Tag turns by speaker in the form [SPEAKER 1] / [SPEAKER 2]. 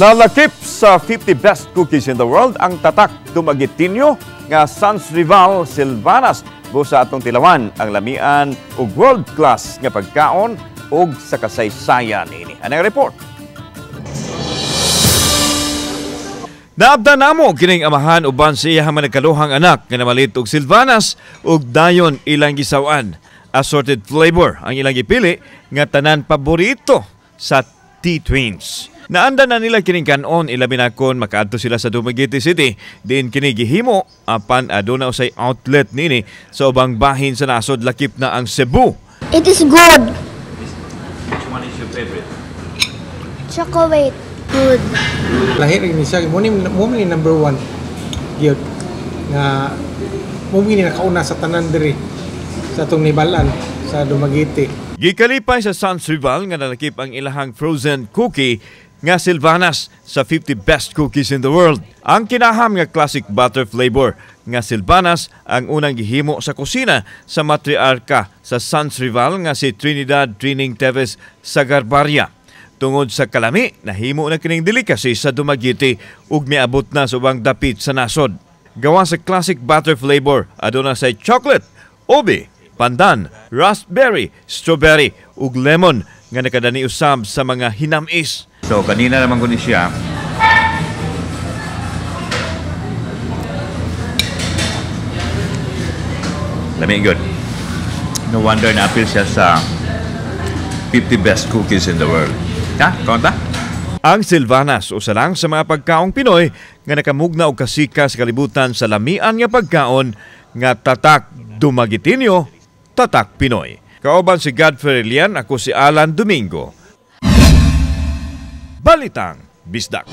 [SPEAKER 1] Nalakip sa 50 best cookies in the world ang tatak dumagitinyo nga Sans Rival Silvanas busa atong tilawan ang lamian ug world class nga pagkaon ug sa kasaysayan ini. Anang report. Naabdan namo kining amahan uban sa iyang managkaluhang anak nga namalit og Silvanas ug dayon ilang gisawan. Assorted flavor ang ilang gipili nga tanan paborito sa T-Twins. Naanda na nila kining kanon ilabi na kon makaadto sila sa Dumaguete City diin kini gihimo apan aduna usay outlet nini sa ubang bahin sa nasod lakip na ang Cebu.
[SPEAKER 2] It is good.
[SPEAKER 1] Which one is your favorite?
[SPEAKER 2] Chocolate. Good.
[SPEAKER 3] Lahir ni siya mo ni number 1 gyud nga mo ni nakauna sa tanan diri sa atong nibalan sa Dumaguete.
[SPEAKER 1] Gikalipay sa Sans Rival nga nalakip ang ilahang frozen cookie nga Silvanas sa 50 best cookies in the world. Ang kinaham nga classic butter flavor nga Silvanas ang unang gihimo sa kusina sa matriarka sa Sans Rival nga si Trinidad Trining Teves Sagarbarria. Tungod sa kalami, nahimo na kining delicacy sa Dumaguete ug miabot na sa ubang dapit sa nasod. Gawa sa classic butter flavor, aduna sa chocolate, ube, pandan, raspberry, strawberry ug lemon nga nakadani usab sa mga hinamis. So kanina naman ko ni siya. Lamig good. No wonder na-appeal siya sa 50 best cookies in the world. Ha? Konta? Ang Silvanas usa lang sa mga pagkaong Pinoy nga nakamugna og kasika sa kalibutan sa lamian nga pagkaon nga tatak Dumagueteño, tatak Pinoy. Kauban si Godfrey Lian, ako si Alan Domingo. Balitang Bisdak.